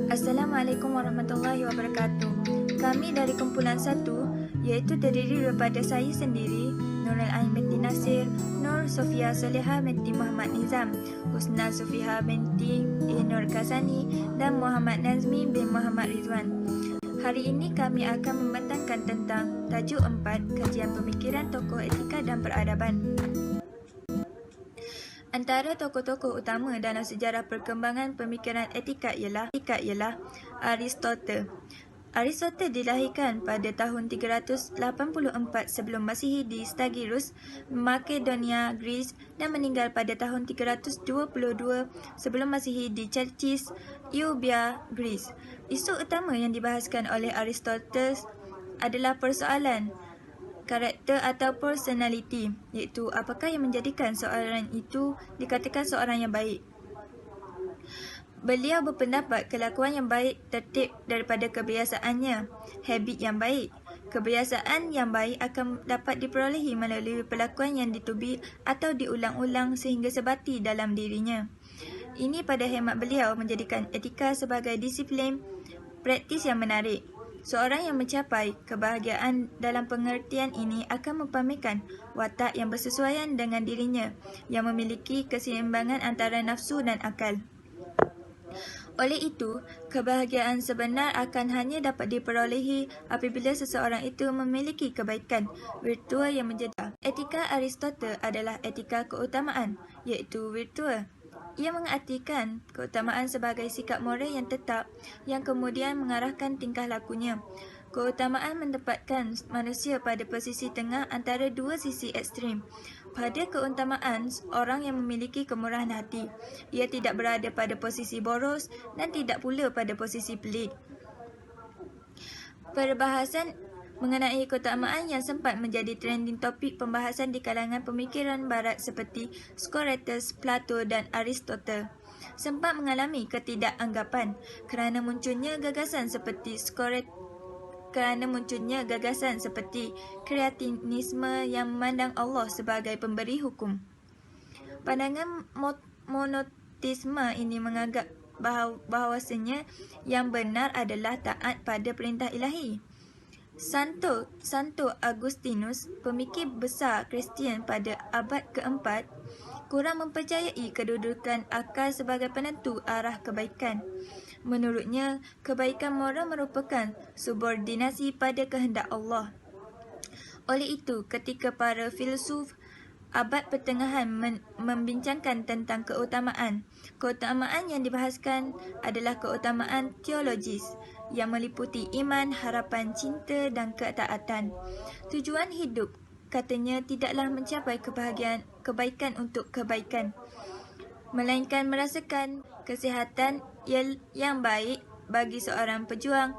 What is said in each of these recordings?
Assalamualaikum warahmatullahi wabarakatuh. Kami dari kumpulan 1, iaitu terdiri daripada saya sendiri, Nurul Ain binti Nasir, Nur Sofia Soleha binti Muhammad Nizam, Husna Sufiha binti Nur Kazani dan Muhammad Nazmi bin Muhammad Rizwan. Hari ini kami akan membentangkan tentang tajuk 4, kajian pemikiran tokoh etika dan peradaban. Antara tokoh-tokoh utama dalam sejarah perkembangan pemikiran etika ialah Aristotle. Aristotle dilahirkan pada tahun 384 sebelum Masihi di Stagirus, Makedonia, Greece dan meninggal pada tahun 322 sebelum Masihi di Chalcis, Eubea, Greece. Isu utama yang dibahaskan oleh Aristotle adalah persoalan karakter atau personality, iaitu apakah yang menjadikan seorang itu dikatakan seorang yang baik. Beliau berpendapat kelakuan yang baik tertib daripada kebiasaannya, habit yang baik. Kebiasaan yang baik akan dapat diperolehi melalui perlakuan yang ditubi atau diulang-ulang sehingga sebati dalam dirinya. Ini pada hemat beliau menjadikan etika sebagai disiplin praktis yang menarik. Seorang yang mencapai kebahagiaan dalam pengertian ini akan mempamerkan watak yang bersesuaian dengan dirinya, yang memiliki keseimbangan antara nafsu dan akal. Oleh itu, kebahagiaan sebenar akan hanya dapat diperolehi apabila seseorang itu memiliki kebaikan, virtue yang menjadi. Etika Aristotle adalah etika keutamaan, iaitu virtue. Ia mengartikan keutamaan sebagai sikap moral yang tetap yang kemudian mengarahkan tingkah lakunya. Keutamaan menempatkan manusia pada posisi tengah antara dua sisi ekstrim. Pada keutamaan, orang yang memiliki kemurahan hati, ia tidak berada pada posisi boros dan tidak pula pada posisi pelit. Perbahasan mengenai keutamaan yang sempat menjadi trending topik pembahasan di kalangan pemikiran barat seperti Socrates, Plato dan Aristotle sempat mengalami ketidakanggapan kerana munculnya gagasan seperti kreatinisme yang memandang Allah sebagai pemberi hukum. Pandangan monoteisme ini menganggap bahawasanya yang benar adalah taat pada perintah ilahi. Santo Agustinus, pemikir besar Kristian pada abad keempat, kurang mempercayai kedudukan akal sebagai penentu arah kebaikan. Menurutnya, kebaikan moral merupakan subordinasi pada kehendak Allah. Oleh itu, ketika para filsuf abad pertengahan membincangkan tentang keutamaan yang dibahaskan adalah keutamaan teologis yang meliputi iman, harapan, cinta dan ketaatan. Tujuan hidup, katanya, tidaklah mencapai kebaikan untuk kebaikan, melainkan merasakan kesihatan yang baik bagi seorang pejuang,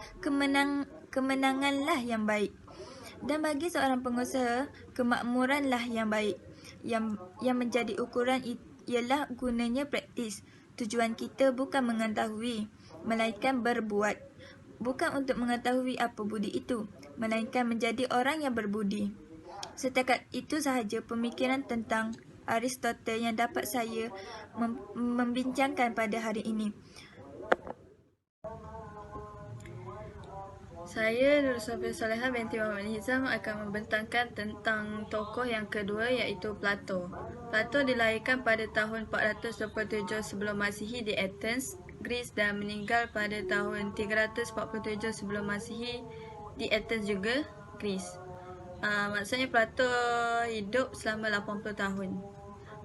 kemenanganlah yang baik. Dan bagi seorang pengusaha, kemakmuranlah yang baik. Yang menjadi ukuran ialah gunanya praktis. Tujuan kita bukan mengetahui, melainkan berbuat. Bukan untuk mengetahui apa budi itu, melainkan menjadi orang yang berbudi. Setakat itu sahaja pemikiran tentang Aristotle yang dapat saya membincangkan pada hari ini. Saya, Nur Sofia Soleha binti Muhammad Nizam, akan membentangkan tentang tokoh yang kedua, iaitu Plato. Plato dilahirkan pada tahun 427 sebelum Masihi di Athens, Greece dan meninggal pada tahun 347 sebelum Masihi di Athens juga, Greece. Maksudnya Plato hidup selama 80 tahun.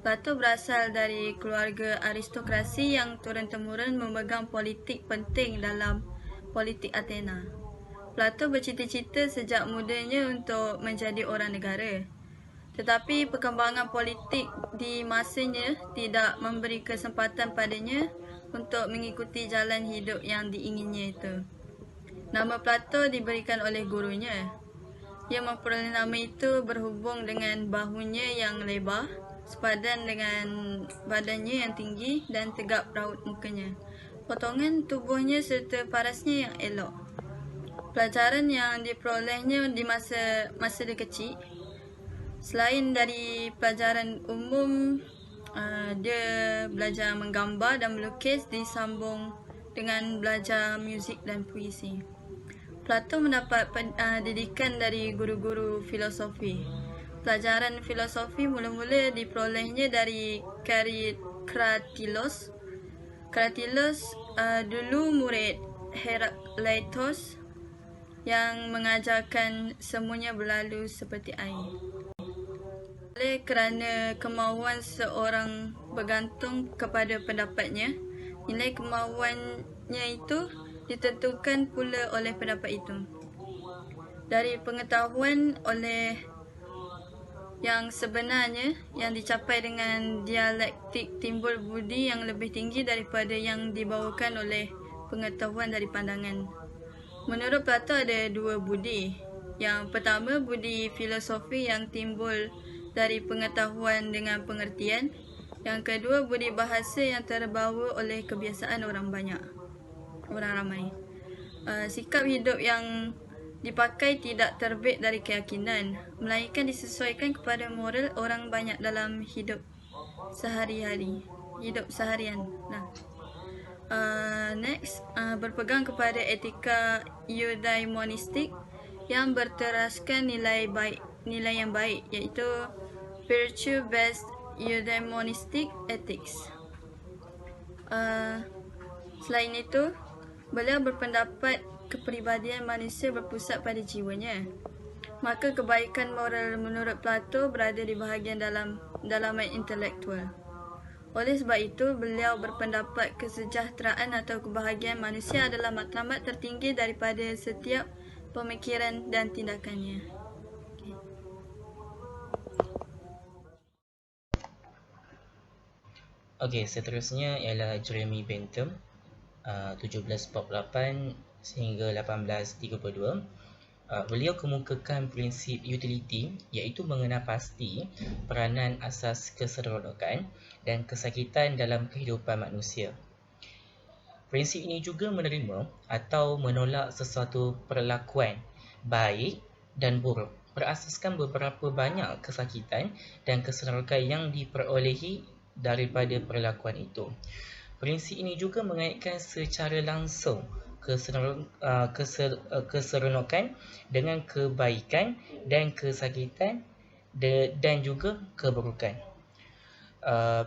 Plato berasal dari keluarga aristokrasi yang turun-temurun memegang politik penting dalam politik Athena. Plato bercita-cita sejak mudanya untuk menjadi orang negara. Tetapi perkembangan politik di masanya tidak memberi kesempatan padanya untuk mengikuti jalan hidup yang diinginnya itu. Nama Plato diberikan oleh gurunya. Ia memperoleh nama itu berhubung dengan bahunya yang lebar, sepadan dengan badannya yang tinggi dan tegap raut mukanya, potongan tubuhnya serta parasnya yang elok. Pelajaran yang diperolehnya di masa dia kecil, selain dari pelajaran umum, dia belajar menggambar dan melukis disambung dengan belajar muzik dan puisi. Plato mendapat didikan dari guru-guru filosofi. Pelajaran filosofi mula-mula diperolehnya dari Kratilos. Kratilos dulu murid Herakleitos yang mengajarkan semuanya berlalu seperti air. Oleh kerana kemahuan seorang bergantung kepada pendapatnya, nilai kemahuannya itu ditentukan pula oleh pendapat itu. Dari pengetahuan oleh yang sebenarnya yang dicapai dengan dialektik timbul budi yang lebih tinggi daripada yang dibawakan oleh pengetahuan dari pandangan. Menurut Plato ada dua budi. Yang pertama, budi filosofi yang timbul dari pengetahuan dengan pengertian. Yang kedua, budi bahasa yang terbawa oleh kebiasaan orang ramai. Sikap hidup yang dipakai tidak terbit dari keyakinan, melainkan disesuaikan kepada moral orang banyak dalam hidup seharian. Next, berpegang kepada etika eudaimonistik yang berteraskan nilai yang baik, iaitu virtue-based eudaimonistic ethics. Selain itu, beliau berpendapat kepribadian manusia berpusat pada jiwanya. Maka kebaikan moral menurut Plato berada di bahagian dalaman intelektual. Oleh sebab itu, beliau berpendapat kesejahteraan atau kebahagiaan manusia adalah matlamat tertinggi daripada setiap pemikiran dan tindakannya. Okey, seterusnya ialah Jeremy Bentham, 1748 sehingga 1832. Beliau kemukakan prinsip utility, iaitu mengenal pasti peranan asas keseronokan dan kesakitan dalam kehidupan manusia. Prinsip ini juga menerima atau menolak sesuatu perlakuan baik dan buruk berasaskan beberapa banyak kesakitan dan keseronokan yang diperolehi daripada perlakuan itu. Prinsip ini juga mengaitkan secara langsung keseronokan dengan kebaikan dan kesakitan dan juga keburukan.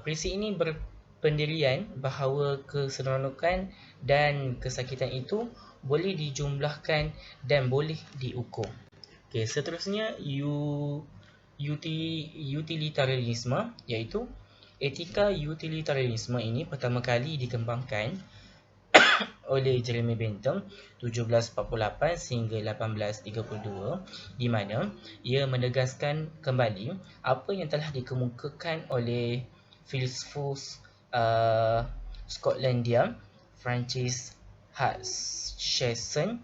Prinsip ini berpendirian bahawa keseronokan dan kesakitan itu boleh dijumlahkan dan boleh diukur. Okay, seterusnya utilitarianisme, iaitu etika utilitarianisme ini pertama kali dikembangkan oleh Jeremy Bentham 1748 sehingga 1832, di mana ia menegaskan kembali apa yang telah dikemukakan oleh filsuf Skotlandia Francis Hutcheson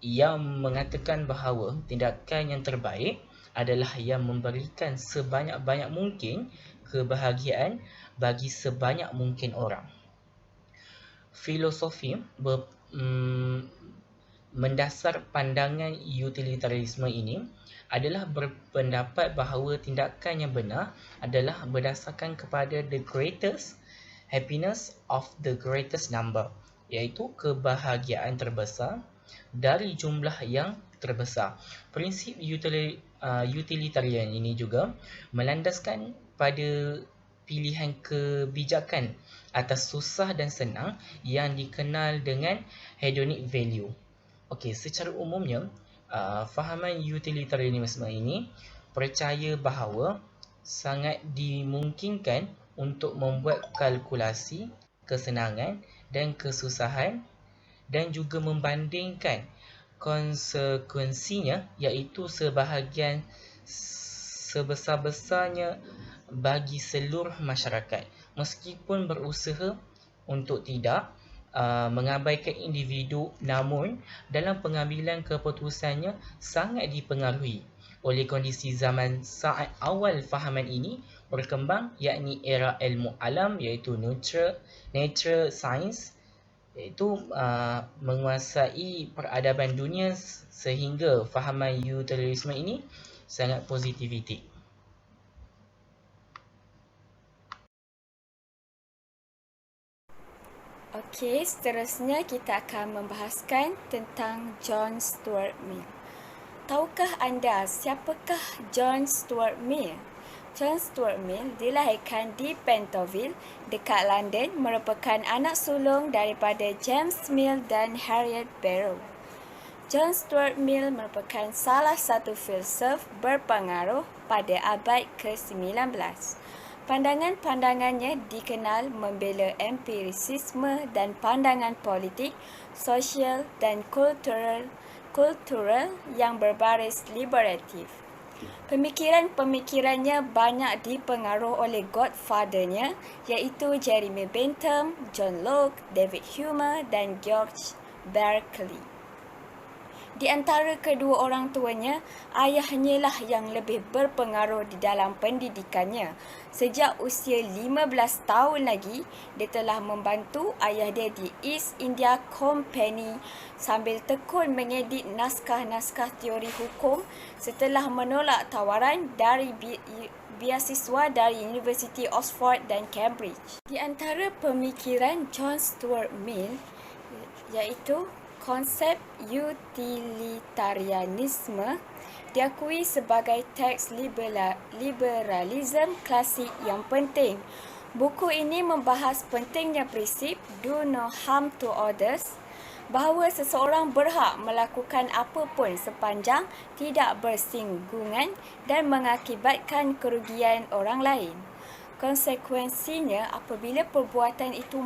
yang mengatakan bahawa tindakan yang terbaik adalah yang memberikan sebanyak-banyak mungkin kebahagiaan bagi sebanyak mungkin orang. Filosofi mendasar pandangan utilitarianisme ini adalah berpendapat bahawa tindakan yang benar adalah berdasarkan kepada the greatest happiness of the greatest number, iaitu kebahagiaan terbesar dari jumlah yang terbesar. Prinsip utilitarian ini juga melandaskan pada pilihan kebijakan atas susah dan senang yang dikenal dengan hedonic value. Okey, secara umumnya, fahaman utilitarianisme ini percaya bahawa sangat dimungkinkan untuk membuat kalkulasi kesenangan dan kesusahan dan juga membandingkan konsekuensinya, iaitu sebahagian sebesar-besarnya bagi seluruh masyarakat, meskipun berusaha untuk tidak mengabaikan individu, namun dalam pengambilan keputusannya sangat dipengaruhi oleh kondisi zaman saat awal fahaman ini berkembang, yakni era ilmu alam, iaitu nature science, iaitu menguasai peradaban dunia, sehingga fahaman utilitarianisme ini sangat positivity. Okey, seterusnya kita akan membahaskan tentang John Stuart Mill. Tahukah anda siapakah John Stuart Mill? John Stuart Mill dilahirkan di Pentonville, dekat London, merupakan anak sulung daripada James Mill dan Harriet Barrow. John Stuart Mill merupakan salah satu filsuf berpengaruh pada abad ke-19. Pandangan-pandangannya dikenal membela empirisisme dan pandangan politik, sosial dan kultural yang berbaris liberatif. Pemikiran-pemikirannya banyak dipengaruhi oleh godfather-nya iaitu Jeremy Bentham, John Locke, David Hume dan George Berkeley. Di antara kedua orang tuanya, ayahnya lah yang lebih berpengaruh di dalam pendidikannya. Sejak usia 15 tahun lagi, dia telah membantu ayah dia di East India Company sambil tekun mengedit naskah-naskah teori hukum setelah menolak tawaran dari beasiswa dari University Oxford dan Cambridge. Di antara pemikiran John Stuart Mill iaitu konsep utilitarianisme diakui sebagai teks liberalisme klasik yang penting. Buku ini membahas pentingnya prinsip do no harm to others, bahawa seseorang berhak melakukan apa pun sepanjang tidak bersinggungan dan mengakibatkan kerugian orang lain. Konsekuensinya, apabila perbuatan itu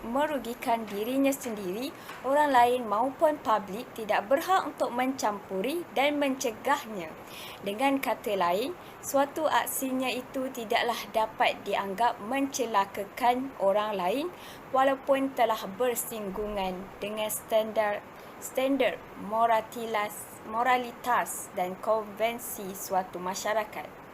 merugikan dirinya sendiri, orang lain maupun publik tidak berhak untuk mencampuri dan mencegahnya. Dengan kata lain, suatu aksinya itu tidaklah dapat dianggap mencelakakan orang lain walaupun telah bersinggungan dengan standard moralitas dan konvensi suatu masyarakat.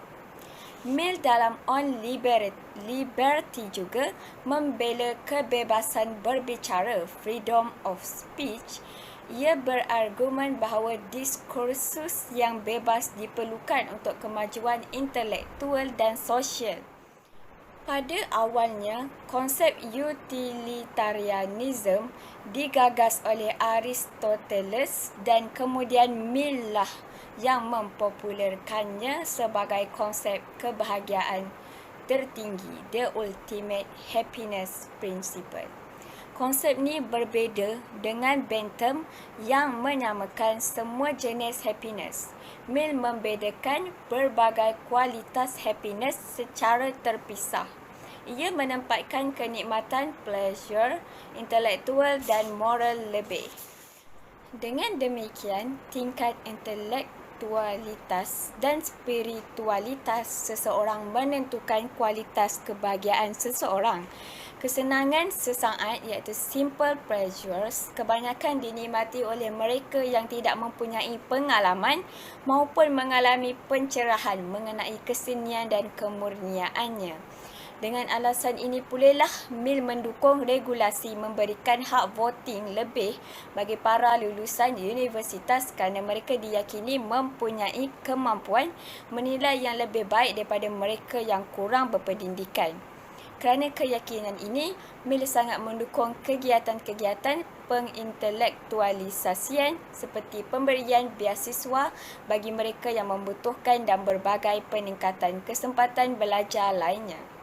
Mill dalam On Liberty juga membela kebebasan berbicara, freedom of speech. Ia berargumen bahawa diskursus yang bebas diperlukan untuk kemajuan intelektual dan sosial. Pada awalnya, konsep utilitarianism digagas oleh Aristoteles dan kemudian Mill lah yang mempopularkannya sebagai konsep kebahagiaan tertinggi, the ultimate happiness principle. Konsep ni berbeza dengan Bentham yang menyamakan semua jenis happiness. Mill membedakan berbagai kualitas happiness secara terpisah. Ia menempatkan kenikmatan, pleasure, intelektual dan moral lebih. Dengan demikian, tingkat intelektualitas dan spiritualitas seseorang menentukan kualitas kebahagiaan seseorang. Kesenangan sesaat iaitu simple pleasures kebanyakan dinikmati oleh mereka yang tidak mempunyai pengalaman maupun mengalami pencerahan mengenai kesenian dan kemurniaannya. Dengan alasan ini pula lah Mill mendukung regulasi memberikan hak voting lebih bagi para lulusan universitas kerana mereka diyakini mempunyai kemampuan menilai yang lebih baik daripada mereka yang kurang berpendidikan. Kerana keyakinan ini, Mill sangat mendukung kegiatan-kegiatan pengintelektualisasian seperti pemberian beasiswa bagi mereka yang membutuhkan dan berbagai peningkatan kesempatan belajar lainnya.